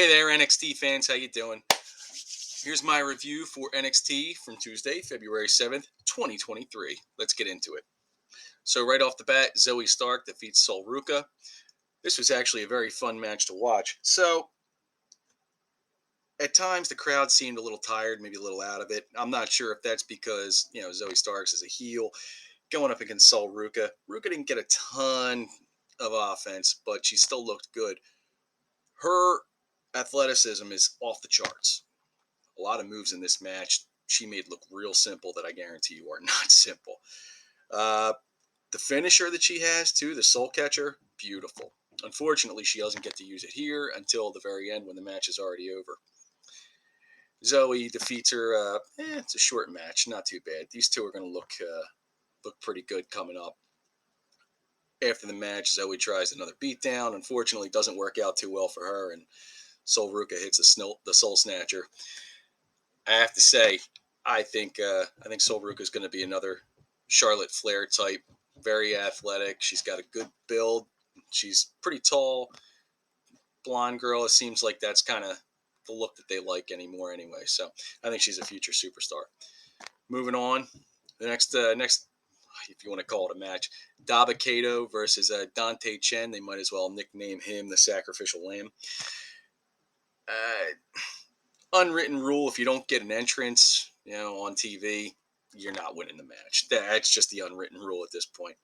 Hey there, NXT fans. How you doing? Here's my review for NXT from Tuesday, February 7th, 2023. Let's get into it. So right off the bat, Zoe Stark defeats Sol Ruka. This was actually a very fun match to watch. So at times the crowd seemed a little tired, maybe a little out of it. I'm not sure if that's because, Zoe Starks is a heel going up against Sol Ruka. Ruka didn't get a ton of offense, but she still looked good. Her athleticism is off the charts. A lot of moves in this match she made look real simple that I guarantee you are not simple. Uh, the finisher that she has, too, the soul catcher, beautiful. Unfortunately, she doesn't get to use it here until the very end when the match is already over. Zoe defeats her. It's a short match, not too bad. These two are going to look pretty good coming up. After the match, Zoe tries another beatdown. Unfortunately, doesn't work out too well for her, and Sol Ruka hits the Soul Snatcher. I have to say, I think Sol Ruka is going to be another Charlotte Flair type, very athletic. She's got a good build. She's pretty tall, blonde girl. It seems like that's kind of the look that they like anymore, anyway. So I think she's a future superstar. Moving on, the next, if you want to call it a match, Dabba-Kato versus Dante Chen. They might as well nickname him the Sacrificial Lamb. Unwritten rule: if you don't get an entrance, on TV, you're not winning the match. That's just the unwritten rule at this point.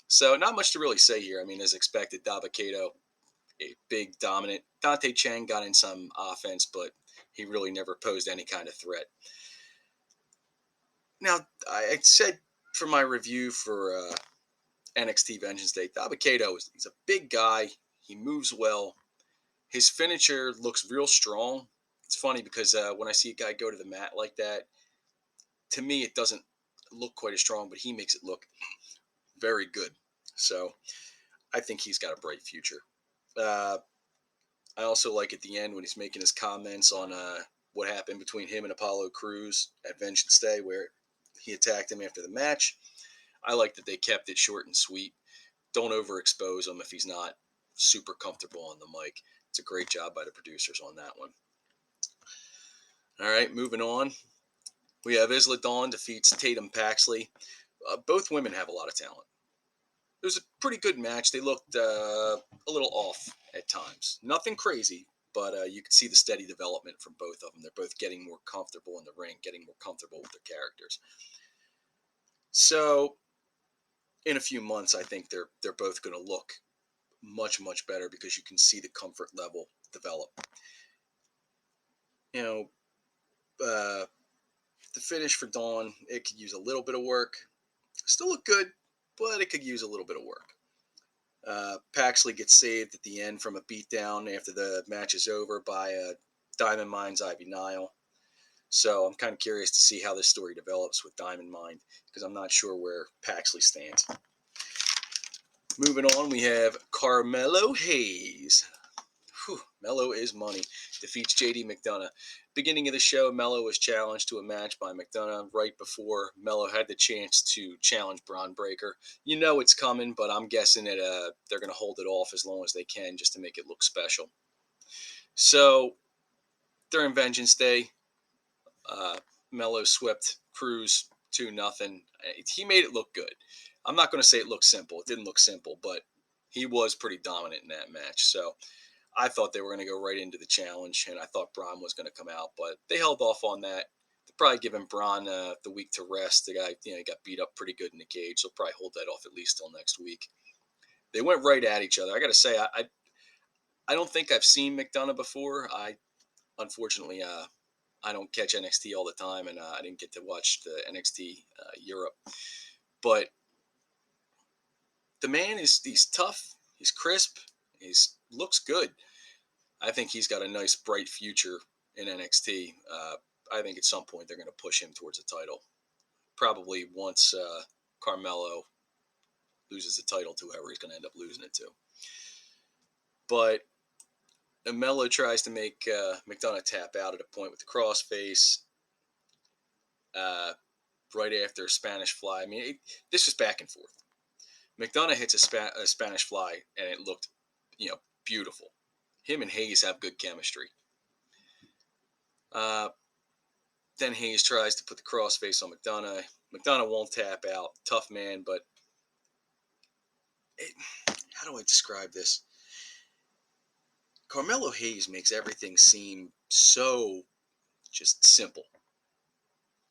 So not much to really say here. I mean, as expected, Dabba-Kato, a big dominant. Dante Chen got in some offense, but he really never posed any kind of threat. Now, I said for my review for NXT Vengeance Day, Dabba-Kato he's a big guy. He moves well. His finisher looks real strong. It's funny because when I see a guy go to the mat like that, to me it doesn't look quite as strong, but he makes it look very good. So I think he's got a bright future. Uh, I also like at the end when he's making his comments on what happened between him and Apollo Crews at Vengeance Day, where he attacked him after the match. I like that they kept it short and sweet. Don't overexpose him if he's not super comfortable on the mic. It's a great job by the producers on that one. All right, moving on. We have Isla Dawn defeats Tatum Paxley. Both women have a lot of talent. It was a pretty good match. They looked a little off at times. Nothing crazy, but you could see the steady development from both of them. They're both getting more comfortable in the ring, getting more comfortable with their characters. So, in a few months, I think they're both going to look much better because you can see the comfort level develop. You know, the finish for Dawn, it could use a little bit of work. Still look good, but it could use a little bit of work. Paxley gets saved at the end from a beatdown after the match is over by Diamond Mine's Ivy Nile. So I'm kind of curious to see how this story develops with Diamond Mine because I'm not sure where Paxley stands. Moving on, we have Carmelo Hayes. Mello is money. Defeats JD McDonough. Beginning of the show, Mello was challenged to a match by McDonough right before Mello had the chance to challenge Braun Breaker. You know it's coming, but I'm guessing that they're going to hold it off as long as they can just to make it look special. So during Vengeance Day, Mello swept Cruz 2-0. He made it look good. I'm not going to say it looked simple. It didn't look simple, but he was pretty dominant in that match. So I thought they were going to go right into the challenge, and I thought Braun was going to come out, but they held off on that. They're probably giving Braun the week to rest. The guy, he got beat up pretty good in the cage, so probably hold that off at least till next week. They went right at each other. I got to say, I don't think I've seen McDonough before. Unfortunately, I don't catch NXT all the time, and I didn't get to watch the NXT Europe. But the man he's tough, he's crisp, he's looks good. I think he's got a nice, bright future in NXT. I think at some point they're going to push him towards a title. Probably once Carmelo loses the title to whoever he's going to end up losing it to. But Melo tries to make McDonough tap out at a point with the crossface. Right after Spanish Fly. I mean, this was back and forth. McDonough hits a Spanish Fly, and it looked, beautiful. Him and Hayes have good chemistry. Uh, then Hayes tries to put the crossface on McDonough. McDonough won't tap out. Tough man, but it, how do I describe this? Carmelo Hayes makes everything seem so just simple.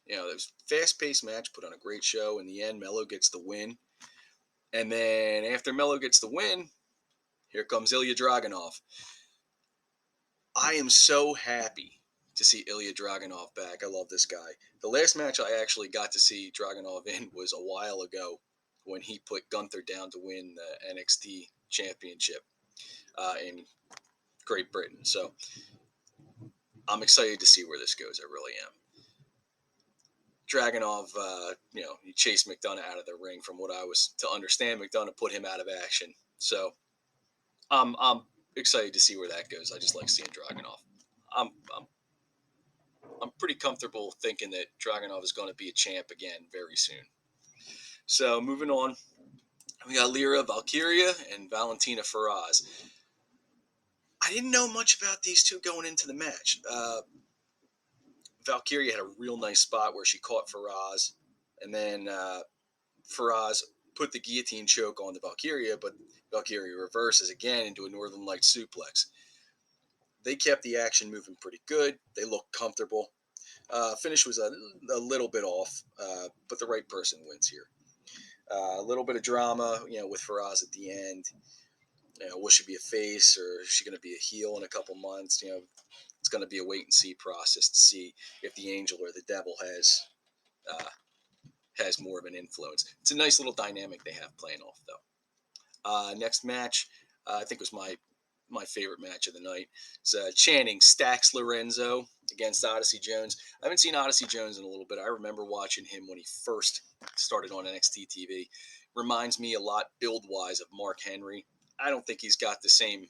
It was a fast-paced match, put on a great show. In the end, Melo gets the win. And then after Melo gets the win, here comes Ilya Dragunov. I am so happy to see Ilya Dragunov back. I love this guy. The last match I actually got to see Dragunov in was a while ago when he put Gunther down to win the NXT championship in Great Britain. So I'm excited to see where this goes. I really am. Dragunov, he chased McDonough out of the ring. From what I was to understand, McDonough put him out of action. So I'm excited to see where that goes. I just like seeing Dragunov. I'm I'm I'm pretty comfortable thinking that Dragunov is going to be a champ again very soon. So moving on, we got Lyra Valkyria and Valentina Feroz. I didn't know much about these two going into the match. Valkyria had a real nice spot where she caught Feroz, and then Feroz put the guillotine choke on the Valkyria, but Valkyria reverses again into a Northern Lights suplex. They kept the action moving pretty good. They looked comfortable. Finish was a little bit off, but the right person wins here. A little bit of drama, with Feroz at the end. Will she be a face or is she going to be a heel in a couple months? It's going to be a wait and see process to see if the angel or the devil has more of an influence. It's a nice little dynamic they have playing off though. Next match, I think was my favorite match of the night. It's Channing Stax Lorenzo against Odyssey Jones. I haven't seen Odyssey Jones in a little bit. I remember watching him when he first started on NXT TV. Reminds me a lot build wise of Mark Henry. I don't think he's got the same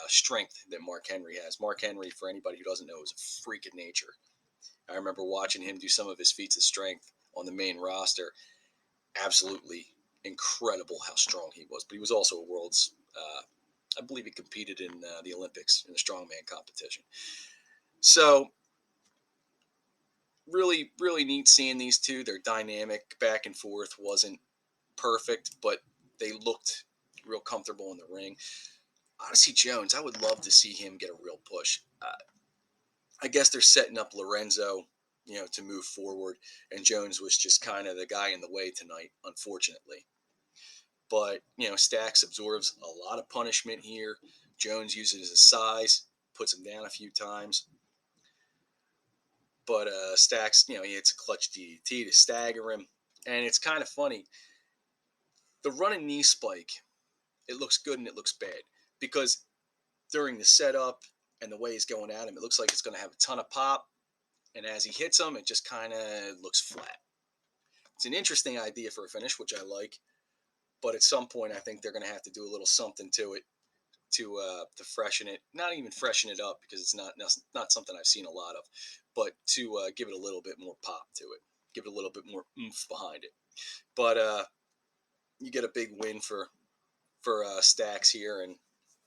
strength that Mark Henry has. Mark Henry, for anybody who doesn't know, is a freak of nature. I remember watching him do some of his feats of strength on the main roster. Absolutely incredible how strong he was. But he was also a world's, I believe he competed in the Olympics in the strongman competition. So really, really neat seeing these two. Their dynamic back and forth wasn't perfect, but they looked real comfortable in the ring. Odyssey Jones, I would love to see him get a real push. I guess they're setting up Lorenzo, to move forward, and Jones was just kind of the guy in the way tonight, unfortunately. But Stax absorbs a lot of punishment here. Jones uses his size, puts him down a few times. But Stax, he hits a clutch DDT to stagger him, and it's kind of funny. The running knee spike, it looks good and it looks bad because during the setup and the way he's going at him, it looks like it's going to have a ton of pop, and as he hits him, it just kind of looks flat. It's an interesting idea for a finish, which I like, but at some point, I think they're going to have to do a little something to it to freshen it. Not even freshen it up because it's not something I've seen a lot of, but to give it a little bit more pop to it, give it a little bit more oomph behind it. But you get a big win for Stax here, and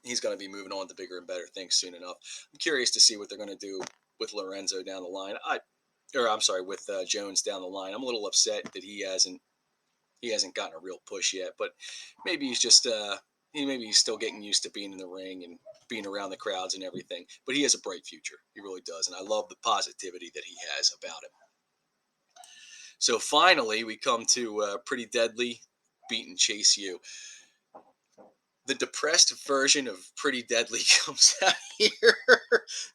he's going to be moving on to bigger and better things soon enough. I'm curious to see what they're going to do with Lorenzo down the line. I'm sorry, with Jones down the line. I'm a little upset that he hasn't gotten a real push yet, but maybe he's just maybe he's still getting used to being in the ring and being around the crowds and everything. But he has a bright future. He really does, and I love the positivity that he has about him. So finally, we come to Pretty Deadly beating Chase U. The depressed version of Pretty Deadly comes out here.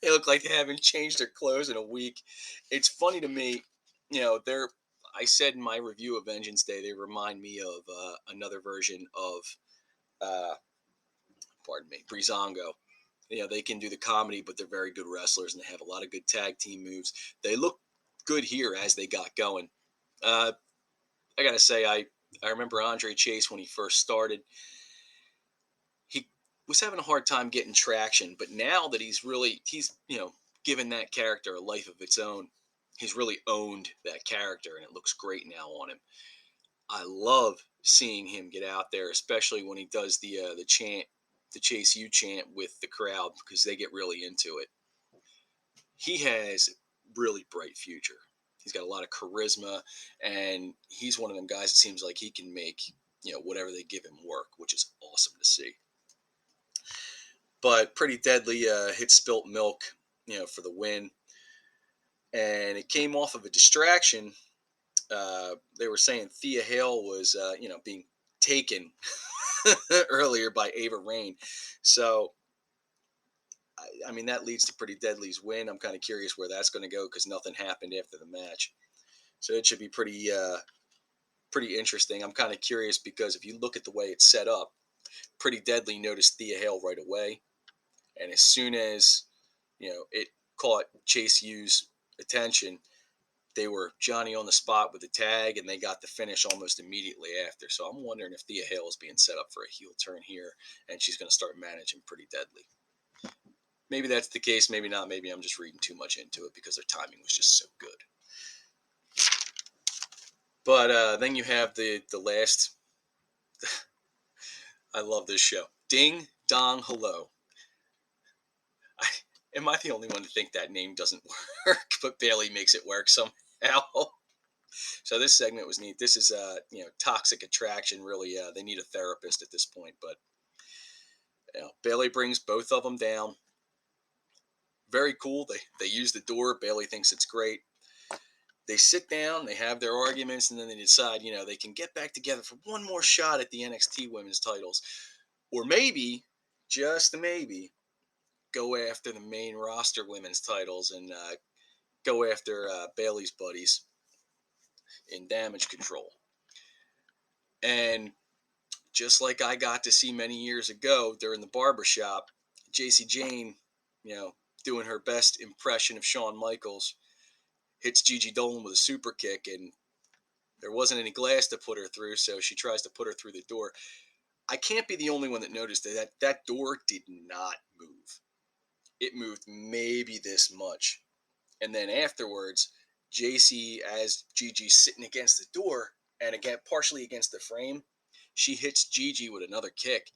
They look like they haven't changed their clothes in a week. It's funny to me, they're. I said in my review of Vengeance Day, they remind me of another version of, uh, pardon me, Breezango. They can do the comedy, but they're very good wrestlers, and they have a lot of good tag team moves. They look good here as they got going. Uh, I gotta say, I remember Andre Chase when he first started. He was having a hard time getting traction, but now that he's given that character a life of its own, he's really owned that character, and it looks great now on him. I love seeing him get out there, especially when he does the chant, the Chase U chant with the crowd because they get really into it. He has really bright future. He's got a lot of charisma, and he's one of them guys. It seems like he can make whatever they give him work, which is awesome to see. But Pretty Deadly hit Spilt Milk, for the win, and it came off of a distraction. They were saying Thea Hale was, being taken earlier by Ava Rain. So, I mean, that leads to Pretty Deadly's win. I'm kind of curious where that's going to go because nothing happened after the match. So it should be pretty interesting. I'm kind of curious because if you look at the way it's set up, Pretty Deadly noticed Thea Hale right away, and as soon as it caught Chase U's attention, they were Johnny on the spot with the tag, and they got the finish almost immediately after. So I'm wondering if Thea Hale is being set up for a heel turn here, and she's going to start managing Pretty Deadly. Maybe that's the case, maybe not. Maybe I'm just reading too much into it because their timing was just so good. But then you have the last. I love this show. Ding Dong Hello. I, am I the only one to think that name doesn't work? But Bailey makes it work somehow. So this segment was neat. This is toxic attraction. Really, they need a therapist at this point. But Bailey brings both of them down. Very cool. They use the door. Bailey thinks it's great. They sit down, they have their arguments, and then they decide, they can get back together for one more shot at the NXT women's titles. Or maybe, just maybe, go after the main roster women's titles and go after Bailey's buddies in Damage Control. And just like I got to see many years ago during the barbershop, JC Jane, doing her best impression of Shawn Michaels, hits Gigi Dolan with a super kick, and there wasn't any glass to put her through, so she tries to put her through the door. I can't be the only one that noticed that door did not move. It moved maybe this much. And then afterwards, JC, as Gigi's sitting against the door and again partially against the frame, she hits Gigi with another kick,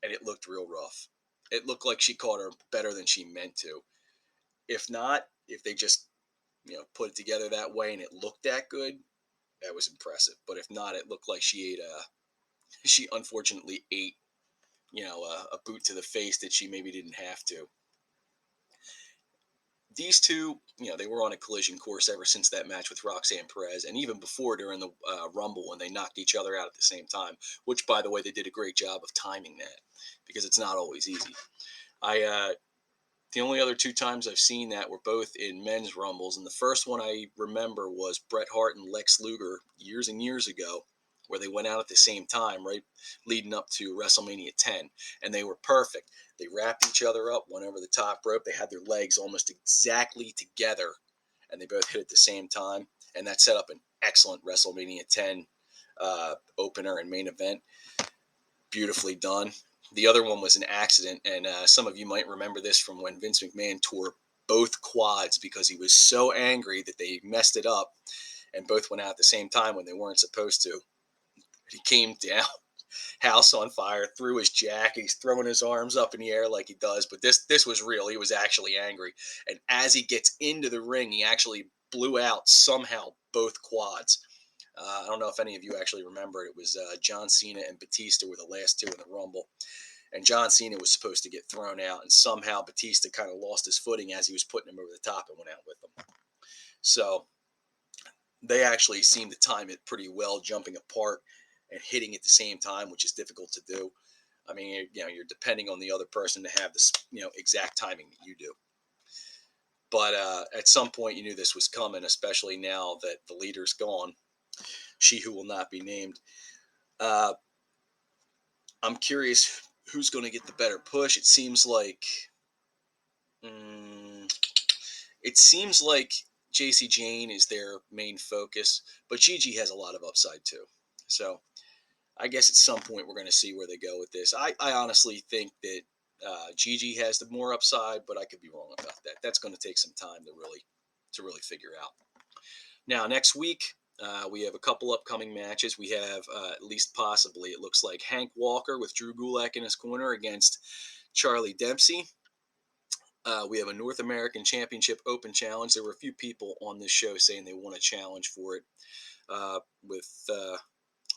and it looked real rough. It looked like she caught her better than she meant to. If not, if they just put it together that way and it looked that good, that was impressive. But if not, it looked like she unfortunately ate a boot to the face that she maybe didn't have to. These two, they were on a collision course ever since that match with Roxanne Perez, and even before during the Rumble when they knocked each other out at the same time, which, by the way, they did a great job of timing that because it's not always easy. The only other two times I've seen that were both in men's Rumbles, and the first one I remember was Bret Hart and Lex Luger years and years ago, where they went out at the same time, right leading up to WrestleMania 10, and they were perfect. They wrapped each other up, went over the top rope. They had their legs almost exactly together, and they both hit at the same time, and that set up an excellent WrestleMania 10 opener and main event. Beautifully done. The other one was an accident, and some of you might remember this from when Vince McMahon tore both quads because he was so angry that they messed it up, and both went out at the same time when they weren't supposed to. He came down, house on fire, threw his jack. He's throwing his arms up in the air like he does, but this was real. He was actually angry, and as he gets into the ring, he actually blew out somehow both quads. I don't know if any of you actually remember. It was John Cena and Batista were the last two in the Rumble. And John Cena was supposed to get thrown out, and somehow Batista kind of lost his footing as he was putting him over the top and went out with him. So they actually seemed to time it pretty well, jumping apart and hitting at the same time, which is difficult to do. I mean, you're depending on the other person to have this, exact timing that you do. But at some point, you knew this was coming, especially now that the leader's gone. She who will not be named. I'm curious who's going to get the better push. It seems like JC Jane is their main focus, but Gigi has a lot of upside too. So I guess at some point we're going to see where they go with this. I honestly think that Gigi has the more upside, but I could be wrong about that. That's going to take some time to really figure out. Now next week we have a couple upcoming matches. We have at least possibly it looks like Hank Walker with Drew Gulak in his corner against Charlie Dempsey. We have a North American Championship Open Challenge. There were a few people on this show saying they want a challenge for it with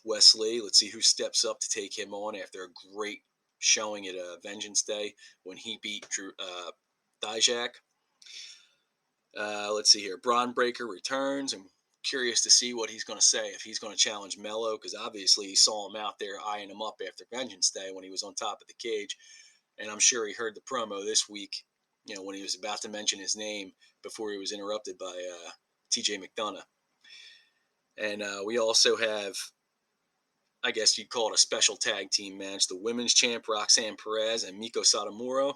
Wesley. Let's see who steps up to take him on after a great showing at Vengeance Day when he beat Drew Dijak. Let's see here. Braun Breaker returns. I'm curious to see what he's going to say, if he's going to challenge Mello, because obviously he saw him out there eyeing him up after Vengeance Day when he was on top of the cage. And I'm sure he heard the promo this week, when he was about to mention his name before he was interrupted by TJ McDonough. And we also have, I guess you'd call it a special tag team match. The women's champ, Roxanne Perez and Miko Satomura,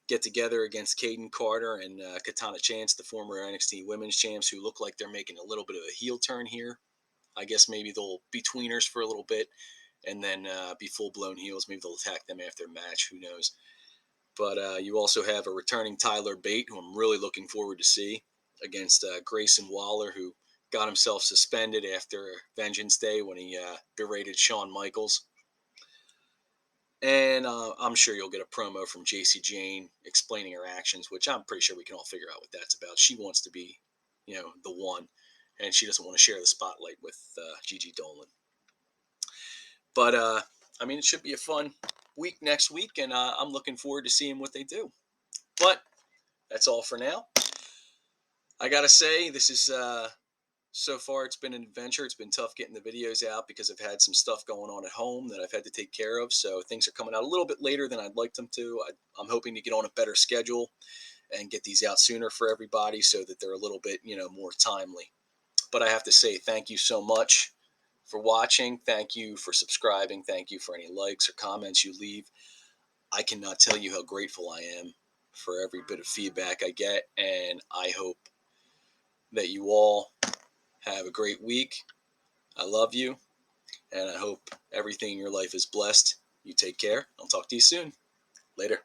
get together against Caden Carter and Katana Chance, the former NXT women's champs, who look like they're making a little bit of a heel turn here. I guess maybe they'll be tweeners for a little bit and then be full-blown heels. Maybe they'll attack them after a match. Who knows? But you also have a returning Tyler Bate, who I'm really looking forward to see, against Grayson Waller, who got himself suspended after Vengeance Day when he berated Shawn Michaels. And I'm sure you'll get a promo from JC Jane explaining her actions, which I'm pretty sure we can all figure out what that's about. She wants to be, the one, and she doesn't want to share the spotlight with Gigi Dolan. But, it should be a fun week next week, and I'm looking forward to seeing what they do. But that's all for now. I got to say, this is so far, it's been an adventure. It's been tough getting the videos out because I've had some stuff going on at home that I've had to take care of. So things are coming out a little bit later than I'd like them to. I'm hoping to get on a better schedule and get these out sooner for everybody so that they're a little bit, more timely. But I have to say thank you so much for watching. Thank you for subscribing. Thank you for any likes or comments you leave. I cannot tell you how grateful I am for every bit of feedback I get. And I hope that you all have a great week. I love you, and I hope everything in your life is blessed. You take care. I'll talk to you soon. Later.